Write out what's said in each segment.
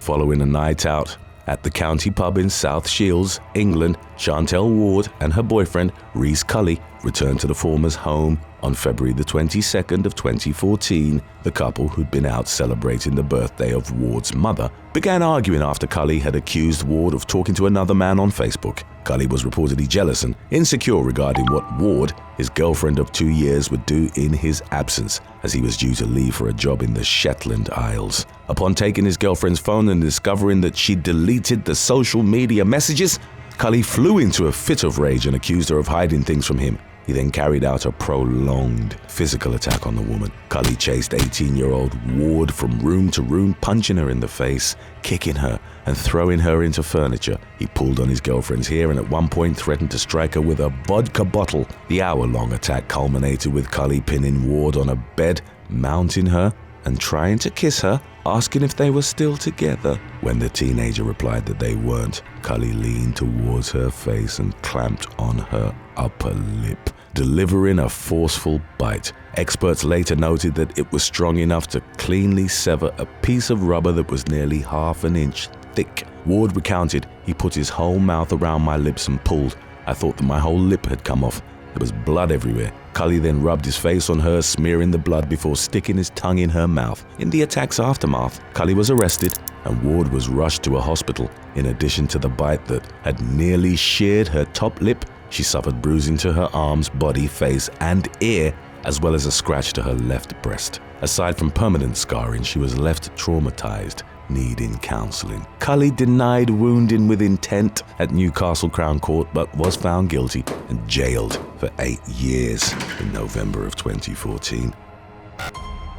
Following a night out at the county pub in South Shields, England, Chantel Ward and her boyfriend, Reese Cully, returned to the former's home on February the 22nd of 2014. The couple, who'd been out celebrating the birthday of Ward's mother, began arguing after Cully had accused Ward of talking to another man on Facebook. Cully was reportedly jealous and insecure regarding what Ward, his girlfriend of 2 years, would do in his absence, as he was due to leave for a job in the Shetland Isles. Upon taking his girlfriend's phone and discovering that she deleted the social media messages, Cully flew into a fit of rage and accused her of hiding things from him. He then carried out a prolonged physical attack on the woman. Cully chased 18-year-old Ward from room to room, punching her in the face, kicking her, and throwing her into furniture. He pulled on his girlfriend's hair and at one point threatened to strike her with a vodka bottle. The hour-long attack culminated with Cully pinning Ward on a bed, mounting her, and trying to kiss her, asking if they were still together. When the teenager replied that they weren't, Cully leaned towards her face and clamped on her upper lip, delivering a forceful bite. Experts later noted that it was strong enough to cleanly sever a piece of rubber that was nearly half an inch thick. Ward recounted, "He put his whole mouth around my lips and pulled. I thought that my whole lip had come off. There was blood everywhere." Cully then rubbed his face on her, smearing the blood before sticking his tongue in her mouth. In the attack's aftermath, Cully was arrested and Ward was rushed to a hospital. In addition to the bite that had nearly sheared her top lip, she suffered bruising to her arms, body, face, and ear, as well as a scratch to her left breast. Aside from permanent scarring, she was left traumatized, needing counseling. Cully denied wounding with intent at Newcastle Crown Court, but was found guilty and jailed for 8 years in November of 2014.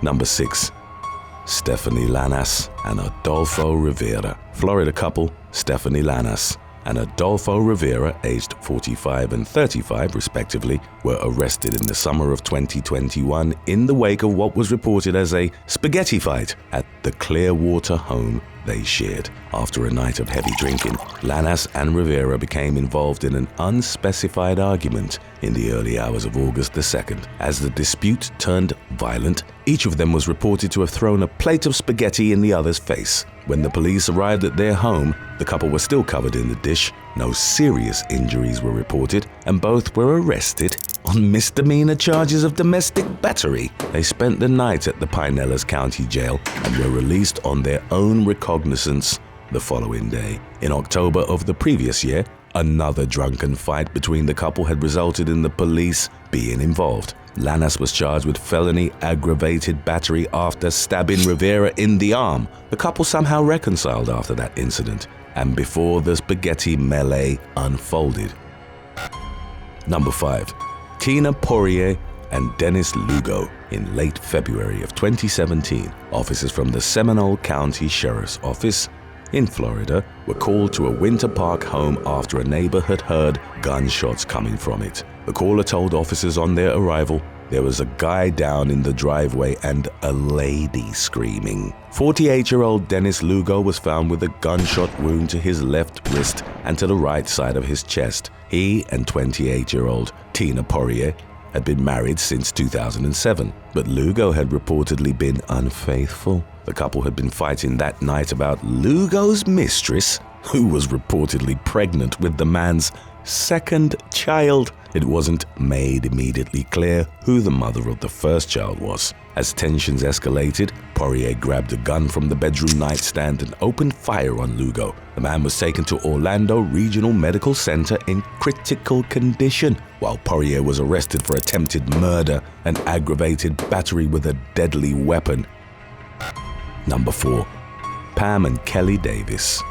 Number 6. Stephanie Lanas and Adolfo Rivera. Florida couple Stephanie Lanas and Adolfo Rivera, aged 45 and 35 respectively, were arrested in the summer of 2021 in the wake of what was reported as a spaghetti fight at the Clearwater home they shared. After a night of heavy drinking, Lanas and Rivera became involved in an unspecified argument in the early hours of August the 2nd. As the dispute turned violent, each of them was reported to have thrown a plate of spaghetti in the other's face. When the police arrived at their home, the couple were still covered in the dish. No serious injuries were reported, and both were arrested on misdemeanor charges of domestic battery. They spent the night at the Pinellas County Jail and were released on their own recognizance the following day. In October of the previous year, another drunken fight between the couple had resulted in the police being involved. Lanas was charged with felony aggravated battery after stabbing Rivera in the arm. The couple somehow reconciled after that incident and before the spaghetti melee unfolded. Number 5. Tina Poirier and Dennis Lugo. In late February of 2017, officers from the Seminole County Sheriff's Office in Florida were called to a Winter Park home after a neighbor had heard gunshots coming from it. The caller told officers on their arrival there was a guy down in the driveway and a lady screaming. 48-year-old Dennis Lugo was found with a gunshot wound to his left wrist and to the right side of his chest. He and 28-year-old Tina Poirier had been married since 2007, but Lugo had reportedly been unfaithful. The couple had been fighting that night about Lugo's mistress, who was reportedly pregnant with the man's second child. It wasn't made immediately clear who the mother of the first child was. As tensions escalated, Poirier grabbed a gun from the bedroom nightstand and opened fire on Lugo. The man was taken to Orlando Regional Medical Center in critical condition, while Poirier was arrested for attempted murder and aggravated battery with a deadly weapon. Number 4. Pam and Kelly Davis.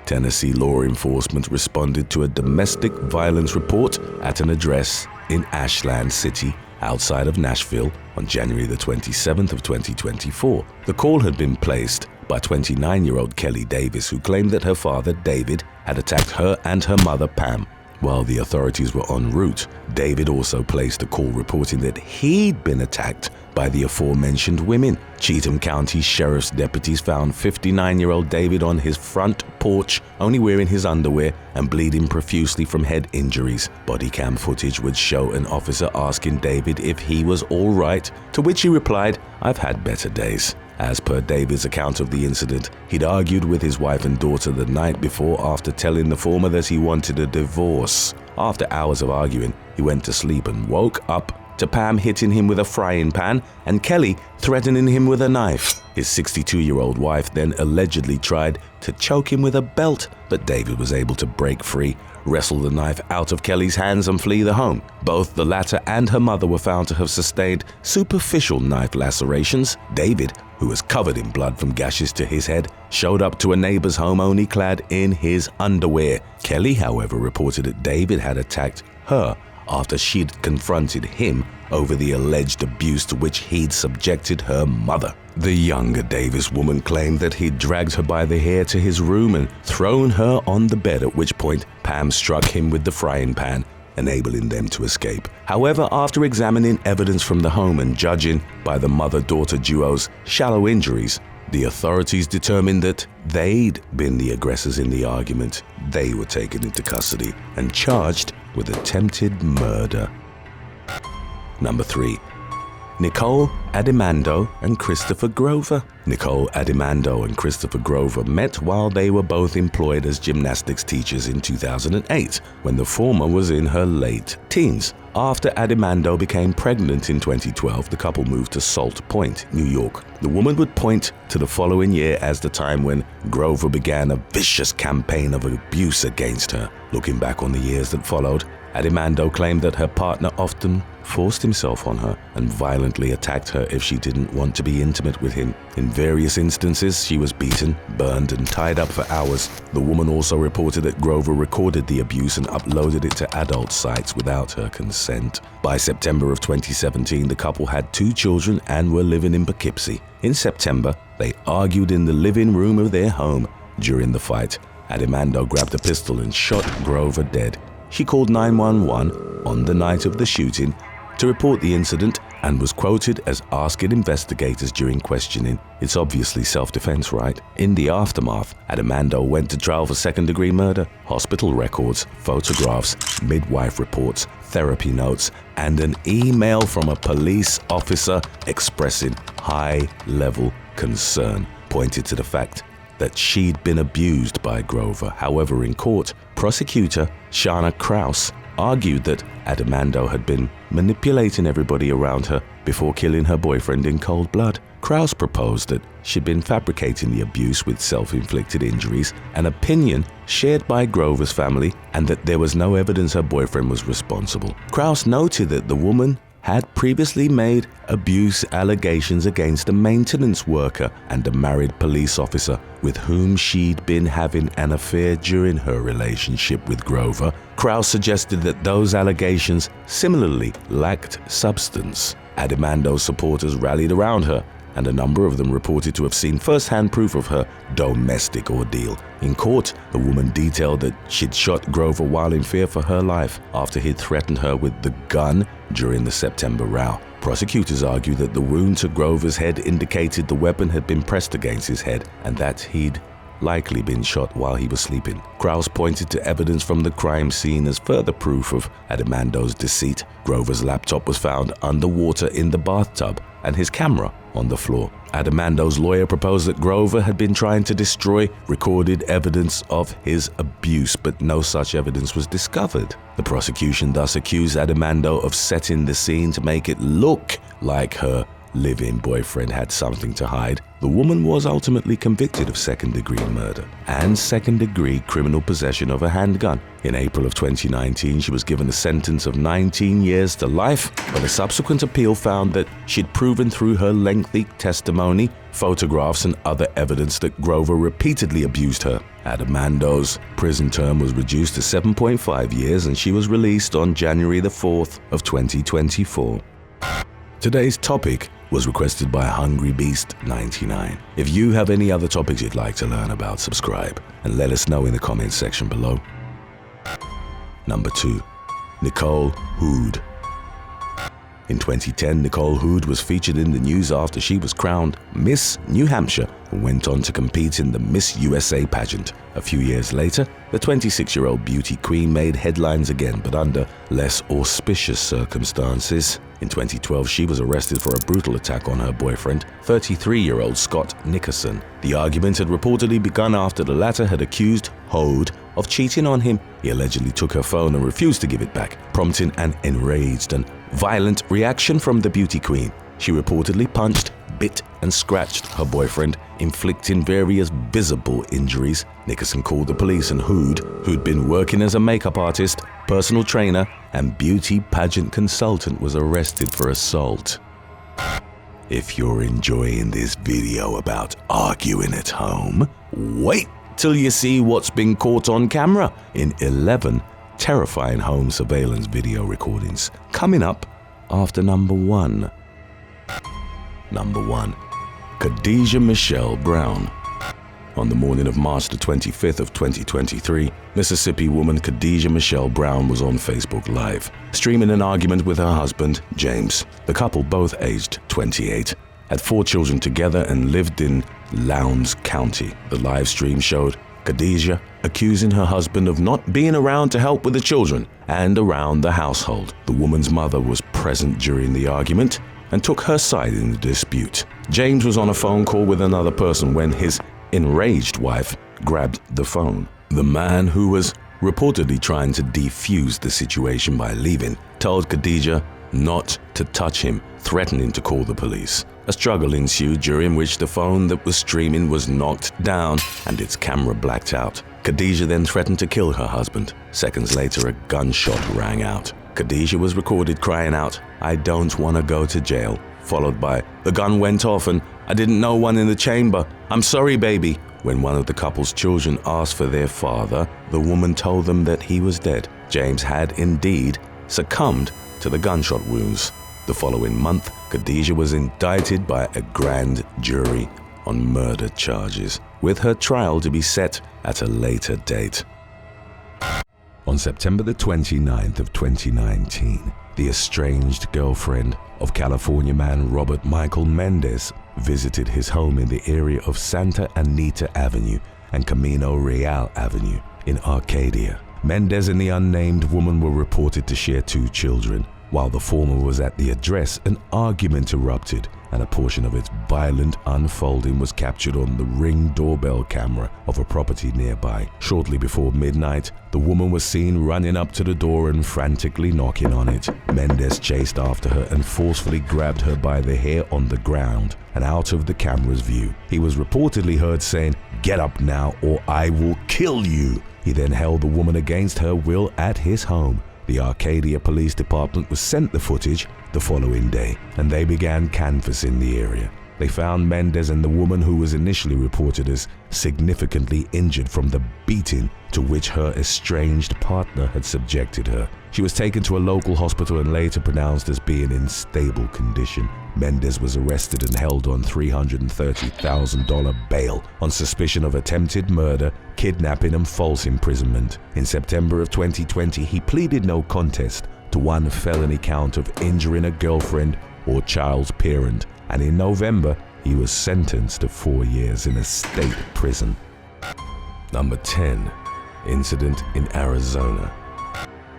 Tennessee law enforcement responded to a domestic violence report at an address in Ashland City, outside of Nashville, on January the 27th of 2024. The call had been placed by 29-year-old Kelly Davis, who claimed that her father, David, had attacked her and her mother, Pam. While the authorities were en route, David also placed a call reporting that he'd been attacked by the aforementioned women. Cheatham County Sheriff's deputies found 59-year-old David on his front porch, only wearing his underwear and bleeding profusely from head injuries. Body cam footage would show an officer asking David if he was all right, to which he replied, "I've had better days." As per David's account of the incident, he'd argued with his wife and daughter the night before after telling the former that he wanted a divorce. After hours of arguing, he went to sleep and woke up to Pam hitting him with a frying pan and Kelly threatening him with a knife. His 62-year-old wife then allegedly tried to choke him with a belt, but David was able to break free, wrestle the knife out of Kelly's hands and flee the home. Both the latter and her mother were found to have sustained superficial knife lacerations. David, who was covered in blood from gashes to his head, showed up to a neighbor's home only clad in his underwear. Kelly, however, reported that David had attacked her after she'd confronted him over the alleged abuse to which he'd subjected her mother. The younger Davis woman claimed that he'd dragged her by the hair to his room and thrown her on the bed, at which point Pam struck him with the frying pan, enabling them to escape. However, after examining evidence from the home and judging by the mother-daughter duo's shallow injuries, the authorities determined that they'd been the aggressors in the argument. They were taken into custody and charged with attempted murder. Number 3. Nicole Adimando and Christopher Grover. Nicole Adimando and Christopher Grover met while they were both employed as gymnastics teachers in 2008, when the former was in her late teens. After Adimando became pregnant in 2012, the couple moved to Salt Point, New York. The woman would point to the following year as the time when Grover began a vicious campaign of abuse against her. Looking back on the years that followed, Adimando claimed that her partner often forced himself on her and violently attacked her if she didn't want to be intimate with him. In various instances, she was beaten, burned, and tied up for hours. The woman also reported that Grover recorded the abuse and uploaded it to adult sites without her consent. By September of 2017, the couple had 2 children and were living in Poughkeepsie. In September, they argued in the living room of their home. During the fight, Adimando grabbed a pistol and shot Grover dead. She called 911 on the night of the shooting to report the incident and was quoted as asking investigators during questioning, "It's obviously self-defense, right?" In the aftermath, Adimando went to trial for second-degree murder. Hospital records, photographs, midwife reports, therapy notes, and an email from a police officer expressing high-level concern pointed to the fact that she'd been abused by Grover. However, in court, prosecutor Shana Kraus argued that Adimando had been manipulating everybody around her before killing her boyfriend in cold blood. Kraus proposed that she'd been fabricating the abuse with self-inflicted injuries, an opinion shared by Grover's family, and that there was no evidence her boyfriend was responsible. Kraus noted that the woman had previously made abuse allegations against a maintenance worker and a married police officer with whom she'd been having an affair during her relationship with Grover. Kraus suggested that those allegations similarly lacked substance. Adimando's supporters rallied around her, and a number of them reported to have seen first-hand proof of her domestic ordeal. In court, the woman detailed that she'd shot Grover while in fear for her life after he'd threatened her with the gun during the September row. Prosecutors argued that the wound to Grover's head indicated the weapon had been pressed against his head and that he'd likely been shot while he was sleeping. Kraus pointed to evidence from the crime scene as further proof of Adimando's deceit. Grover's laptop was found underwater in the bathtub and his camera on the floor. Adimando's lawyer proposed that Grover had been trying to destroy recorded evidence of his abuse, but no such evidence was discovered. The prosecution thus accused Adimando of setting the scene to make it look like her live-in boyfriend had something to hide. The woman was ultimately convicted of second-degree murder and second-degree criminal possession of a handgun. In April of 2019, she was given a sentence of 19 years to life, but a subsequent appeal found that she'd proven through her lengthy testimony, photographs, and other evidence that Grover repeatedly abused her. Adimando's prison term was reduced to 7.5 years, and she was released on January the 4th of 2024. Today's topic was requested by Hungry Beast 99. If you have any other topics you'd like to learn about, subscribe and let us know in the comments section below. Number 2. Nicole Hood. In 2010, Nicole Hood was featured in the news after she was crowned Miss New Hampshire and went on to compete in the Miss USA pageant. A few years later, the 26-year-old beauty queen made headlines again, but under less auspicious circumstances. In 2012, she was arrested for a brutal attack on her boyfriend, 33-year-old Scott Nickerson. The argument had reportedly begun after the latter had accused Hood of cheating on him. He allegedly took her phone and refused to give it back, prompting an enraged and violent reaction from the beauty queen. She reportedly punched, bit and scratched her boyfriend, inflicting various visible injuries. Nickerson called the police, and Hood, who'd been working as a makeup artist, personal trainer and beauty pageant consultant, was arrested for assault. If you're enjoying this video about arguing at home, wait till you see what's been caught on camera in 11 terrifying home surveillance video recordings. Coming up after number 1. Number 1. Khadijah Michelle Brown. On the morning of March the 25th of 2023, Mississippi woman Khadijah Michelle Brown was on Facebook Live, streaming an argument with her husband, James. The couple, both aged 28, had 4 children together and lived in Lowndes County. The live stream showed Khadijah accusing her husband of not being around to help with the children and around the household. The woman's mother was present during the argument and took her side in the dispute. James was on a phone call with another person when his enraged wife grabbed the phone. The man, who was reportedly trying to defuse the situation by leaving, told Khadijah not to touch him, threatening to call the police. A struggle ensued, during which the phone that was streaming was knocked down and its camera blacked out. Khadijah then threatened to kill her husband. Seconds later, a gunshot rang out. Khadijah was recorded crying out, "I don't want to go to jail," followed by, "The gun went off and I didn't know one in the chamber. I'm sorry, baby." When one of the couple's children asked for their father, the woman told them that he was dead. James had indeed succumbed to the gunshot wounds. The following month, Khadijah was indicted by a grand jury on murder charges, with her trial to be set at a later date. On September the 29th of 2019, the estranged girlfriend of California man Robert Michael Mendez visited his home in the area of Santa Anita Avenue and Camino Real Avenue in Arcadia. Mendez and the unnamed woman were reported to share 2 children. While the former was at the address, an argument erupted, and a portion of its violent unfolding was captured on the Ring doorbell camera of a property nearby. Shortly before midnight, the woman was seen running up to the door and frantically knocking on it. Mendez chased after her and forcefully grabbed her by the hair on the ground and out of the camera's view. He was reportedly heard saying, "Get up now or I will kill you." He then held the woman against her will at his home. The Arcadia Police Department was sent the footage the following day, and they began canvassing the area. They found Mendez and the woman, who was initially reported as significantly injured from the beating to which her estranged partner had subjected her. She was taken to a local hospital and later pronounced as being in stable condition. Mendez was arrested and held on $330,000 bail on suspicion of attempted murder, kidnapping and false imprisonment. In September of 2020, he pleaded no contest to 1 felony count of injuring a girlfriend or child's parent, and in November, he was sentenced to 4 years in a state prison. Number 10. Incident in Arizona.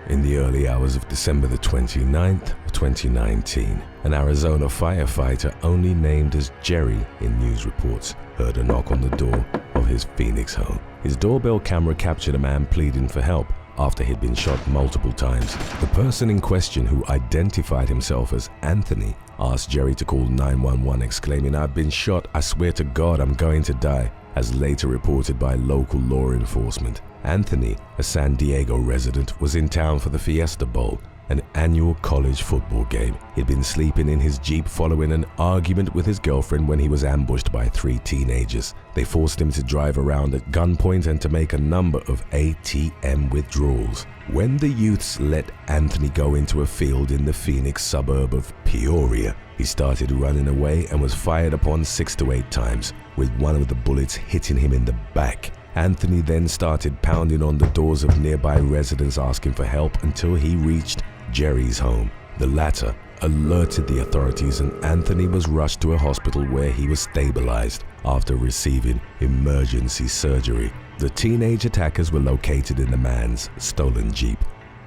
In the early hours of December the 29th of 2019, an Arizona firefighter, only named as Jerry in news reports, heard a knock on the door of his Phoenix home. His doorbell camera captured a man pleading for help after he'd been shot multiple times. The person in question, who identified himself as Anthony, asked Jerry to call 911, exclaiming, "I've been shot. I swear to God I'm going to die," as later reported by local law enforcement. Anthony, a San Diego resident, was in town for the Fiesta Bowl, an annual college football game. He'd been sleeping in his Jeep following an argument with his girlfriend when he was ambushed by 3 teenagers. They forced him to drive around at gunpoint and to make a number of ATM withdrawals. When the youths let Anthony go into a field in the Phoenix suburb of Peoria, he started running away and was fired upon 6 to 8 times, with one of the bullets hitting him in the back. Anthony then started pounding on the doors of nearby residents asking for help until he reached Jerry's home. The latter alerted the authorities and Anthony was rushed to a hospital where he was stabilized after receiving emergency surgery. The teenage attackers were located in the man's stolen Jeep,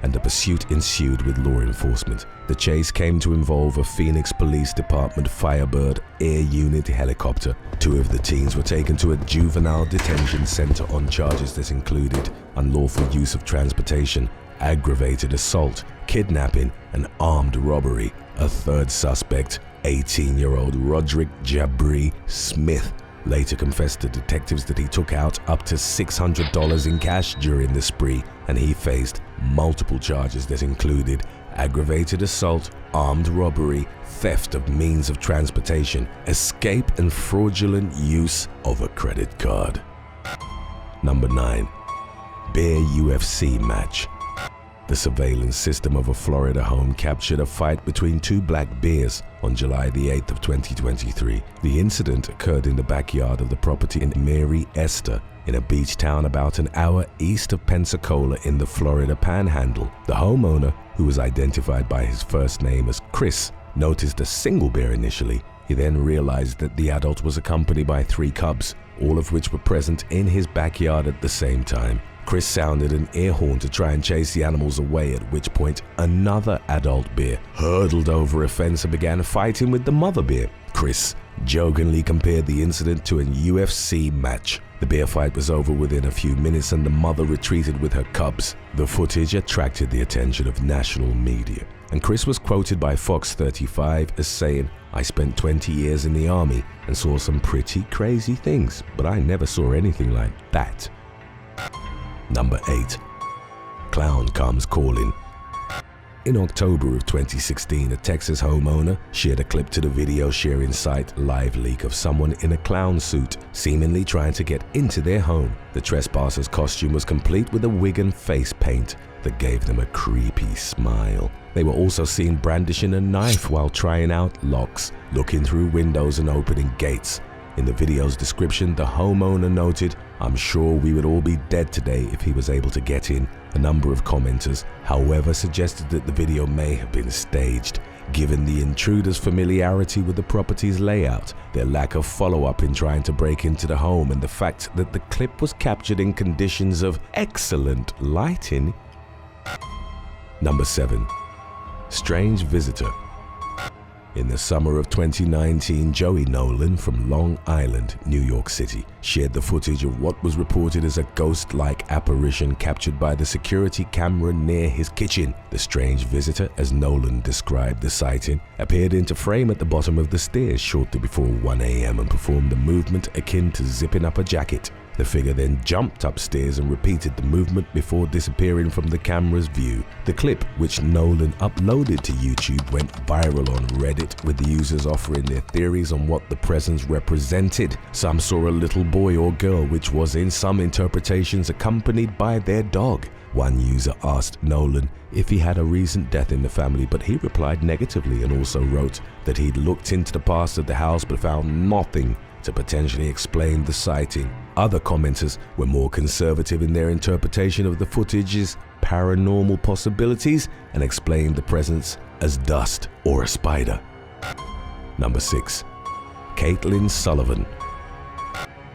and a pursuit ensued with law enforcement. The chase came to involve a Phoenix Police Department Firebird Air Unit helicopter. 2 of the teens were taken to a juvenile detention center on charges that included unlawful use of transportation, aggravated assault, kidnapping, and armed robbery. A third suspect, 18-year-old Roderick Jabri Smith, later confessed to detectives that he took out up to $600 in cash during the spree, and he faced multiple charges that included aggravated assault, armed robbery, theft of means of transportation, escape, and fraudulent use of a credit card. Number 9. Bear UFC match. The surveillance system of a Florida home captured a fight between 2 black bears on July the 8th of 2023. The incident occurred in the backyard of the property in Mary Esther, in a beach town about an hour east of Pensacola in the Florida Panhandle. The homeowner, who was identified by his first name as Chris, noticed a single bear initially. He then realized that the adult was accompanied by 3 cubs, all of which were present in his backyard at the same time. Chris sounded an air horn to try and chase the animals away, at which point another adult bear hurdled over a fence and began fighting with the mother bear. Chris jokingly compared the incident to a UFC match. The bear fight was over within a few minutes and the mother retreated with her cubs. The footage attracted the attention of national media, and Chris was quoted by Fox 35 as saying, "I spent 20 years in the army and saw some pretty crazy things, but I never saw anything like that." Number 8. Clown Comes Calling. In October of 2016, a Texas homeowner shared a clip to the video sharing site LiveLeak of someone in a clown suit seemingly trying to get into their home. The trespasser's costume was complete with a wig and face paint that gave them a creepy smile. They were also seen brandishing a knife while trying out locks, looking through windows and opening gates. In the video's description, the homeowner noted, "I'm sure we would all be dead today if he was able to get in." A number of commenters, however, suggested that the video may have been staged, given the intruder's familiarity with the property's layout, their lack of follow-up in trying to break into the home, and the fact that the clip was captured in conditions of excellent lighting. Number 7. Strange Visitor. In the summer of 2019, Joey Nolan from Long Island, New York City, shared the footage of what was reported as a ghost-like apparition captured by the security camera near his kitchen. The strange visitor, as Nolan described the sighting, appeared into frame at the bottom of the stairs shortly before 1 a.m. and performed a movement akin to zipping up a jacket. The figure then jumped upstairs and repeated the movement before disappearing from the camera's view. The clip, which Nolan uploaded to YouTube, went viral on Reddit, with the users offering their theories on what the presence represented. Some saw a little boy or girl, which was in some interpretations accompanied by their dog. One user asked Nolan if he had a recent death in the family, but he replied negatively and also wrote that he'd looked into the past of the house but found nothing to potentially explain the sighting. Other commenters were more conservative in their interpretation of the footage's paranormal possibilities and explained the presence as dust or a spider. Number 6. Caitlin Sullivan.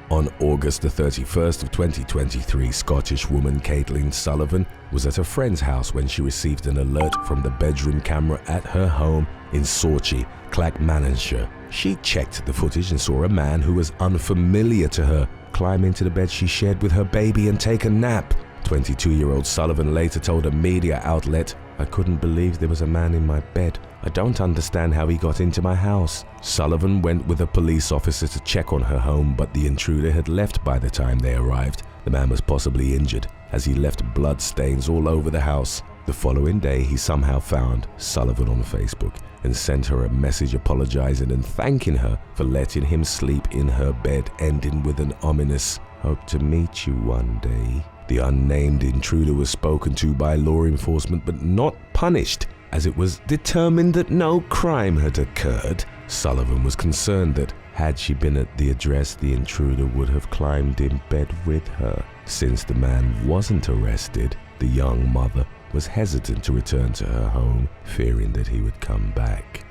On August the 31st of 2023, Scottish woman Caitlin Sullivan was at a friend's house when she received an alert from the bedroom camera at her home in Sorchie, Clackmannanshire. She checked the footage and saw a man who was unfamiliar to her climb into the bed she shared with her baby and take a nap. 22-year-old Sullivan later told a media outlet, "I couldn't believe there was a man in my bed. I don't understand how he got into my house." Sullivan went with a police officer to check on her home, but the intruder had left by the time they arrived. The man was possibly injured, as he left blood stains all over the house. The following day, he somehow found Sullivan on Facebook and sent her a message apologizing and thanking her for letting him sleep in her bed, ending with an ominous, "Hope to meet you one day." The unnamed intruder was spoken to by law enforcement but not punished, as it was determined that no crime had occurred. Sullivan was concerned that Had she been at the address, the intruder would have climbed in bed with her. Since the man wasn't arrested, the young mother was hesitant to return to her home, fearing that he would come back.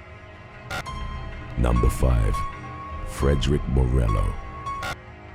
Number 5. Frederick Morello.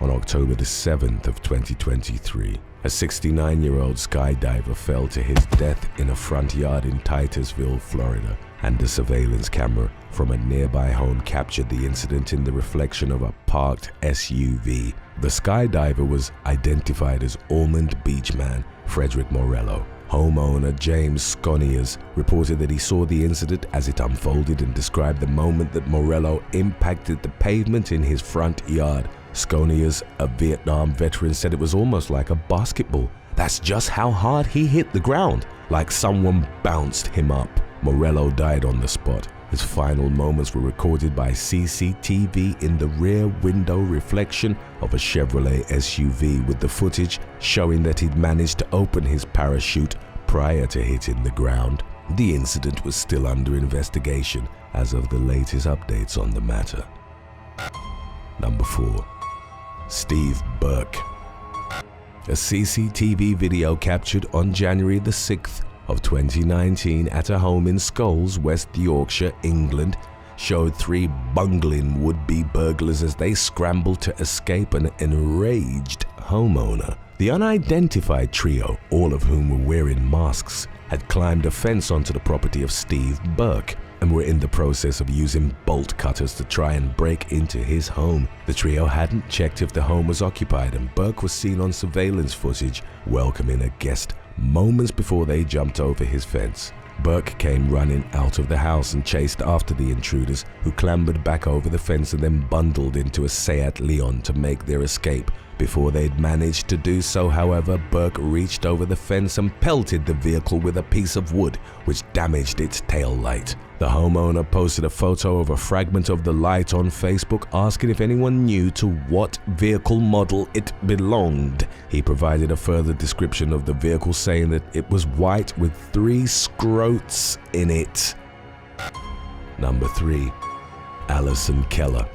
On October the 7th of 2023, a 69-year-old skydiver fell to his death in a front yard in Titusville, Florida, and a surveillance camera from a nearby home captured the incident in the reflection of a parked SUV. The skydiver was identified as Almond Beach man Frederick Morello. Homeowner James Sconiers reported that he saw the incident as it unfolded and described the moment that Morello impacted the pavement in his front yard. Sconiers, a Vietnam veteran, said it was almost like a basketball. That's just how hard he hit the ground, like someone bounced him up. Morello died on the spot. His final moments were recorded by CCTV in the rear window reflection of a Chevrolet SUV, with the footage showing that he'd managed to open his parachute prior to hitting the ground. The incident was still under investigation as of the latest updates on the matter. Number 4. Steve Burke. A CCTV video captured on January the 6th of 2019 at a home in Scholes, West Yorkshire, England, showed 3 bungling would-be burglars as they scrambled to escape an enraged homeowner. The unidentified trio, all of whom were wearing masks, had climbed a fence onto the property of Steve Burke and were in the process of using bolt cutters to try and break into his home. The trio hadn't checked if the home was occupied, and Burke was seen on surveillance footage welcoming a guest moments before they jumped over his fence. Burke came running out of the house and chased after the intruders, who clambered back over the fence and then bundled into a Seat Leon to make their escape. Before they'd managed to do so, however, Burke reached over the fence and pelted the vehicle with a piece of wood, which damaged its tail light. The homeowner posted a photo of a fragment of the light on Facebook, asking if anyone knew to what vehicle model it belonged. He provided a further description of the vehicle, saying that it was white with 3 scrotes in it. Number 3. Allison Keller.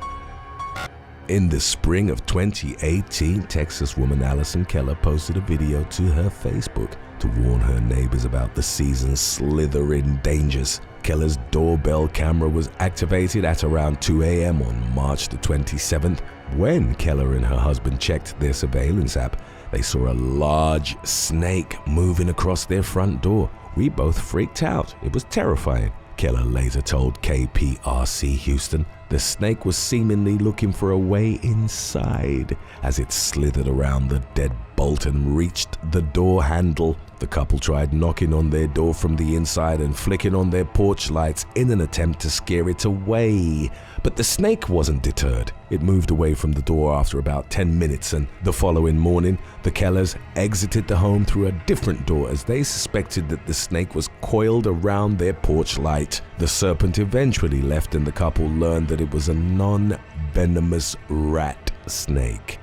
In the spring of 2018, Texas woman Allison Keller posted a video to her Facebook to warn her neighbors about the season's slithering dangers. Keller's doorbell camera was activated at around 2 a.m. on March the 27th. When Keller and her husband checked their surveillance app, they saw a large snake moving across their front door. We both freaked out. It was terrifying. Keller later told KPRC Houston the snake was seemingly looking for a way inside as it slithered around the deadbolt and reached the door handle. The couple tried knocking on their door from the inside and flicking on their porch lights in an attempt to scare it away. But the snake wasn't deterred. It moved away from the door after about 10 minutes, and the following morning, the Kellers exited the home through a different door as they suspected that the snake was coiled around their porch light. The serpent eventually left, and the couple learned that it was a non-venomous rat snake.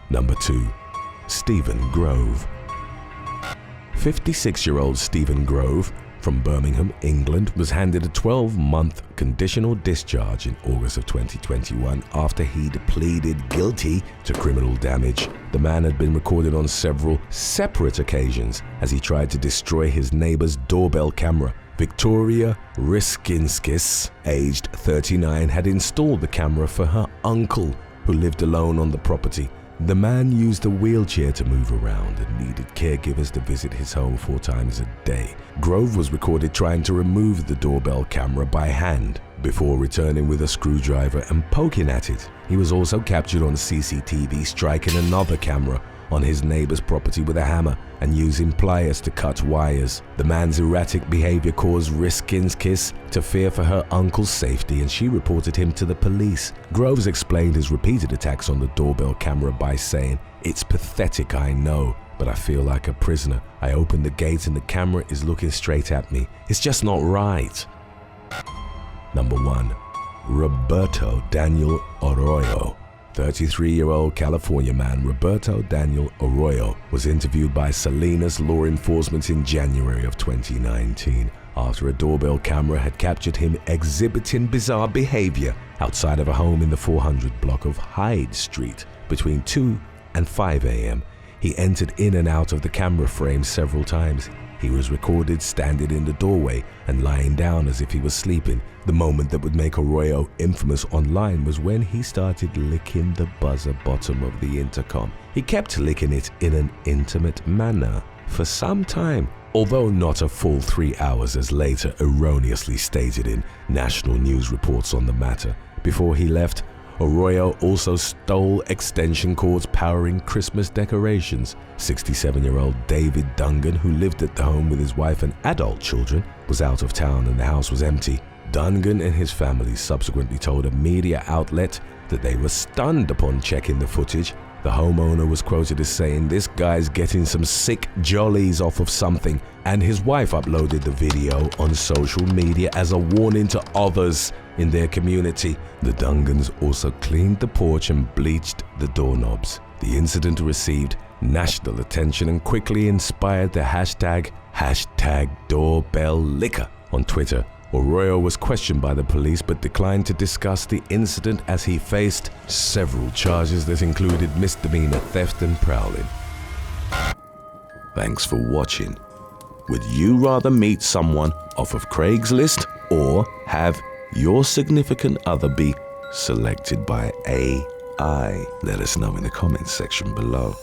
Number 2. Stephen Grove. 56-year-old Stephen Grove from Birmingham, England, was handed a 12-month conditional discharge in August of 2021 after he'd pleaded guilty to criminal damage. The man had been recorded on several separate occasions as he tried to destroy his neighbor's doorbell camera. Victoria Riskinskis, aged 39, had installed the camera for her uncle, who lived alone on the property. The man used a wheelchair to move around and needed caregivers to visit his home 4 times a day. Grove was recorded trying to remove the doorbell camera by hand before returning with a screwdriver and poking at it. He was also captured on CCTV striking another camera on his neighbor's property with a hammer and using pliers to cut wires. The man's erratic behavior caused Riskinskis to fear for her uncle's safety, and she reported him to the police. Groves explained his repeated attacks on the doorbell camera by saying, "It's pathetic, I know, but I feel like a prisoner. I open the gate and the camera is looking straight at me. It's just not right." Number 1. Roberto Daniel Arroyo. 33-year-old California man Roberto Daniel Arroyo was interviewed by Salinas law enforcement in January of 2019 after a doorbell camera had captured him exhibiting bizarre behavior outside of a home in the 400 block of Hyde Street between 2 and 5 a.m. He entered in and out of the camera frame several times. He was recorded standing in the doorway and lying down as if he was sleeping. The moment that would make Arroyo infamous online was when he started licking the buzzer bottom of the intercom. He kept licking it in an intimate manner for some time, although not a full 3 hours as later erroneously stated in national news reports on the matter. Before he left, Arroyo also stole extension cords powering Christmas decorations. 67-year-old David Dungan, who lived at the home with his wife and adult children, was out of town and the house was empty. Dungan and his family subsequently told a media outlet that they were stunned upon checking the footage. The homeowner was quoted as saying, "This guy's getting some sick jollies off of something," and his wife uploaded the video on social media as a warning to others in their community. The Dungans also cleaned the porch and bleached the doorknobs. The incident received national attention and quickly inspired the hashtag #doorbelllicker on Twitter. Arroyo was questioned by the police but declined to discuss the incident as he faced several charges that included misdemeanor theft and prowling. Thanks for watching. Would you rather meet someone off of Craigslist or have your significant other be selected by AI? Let us know in the comments section below.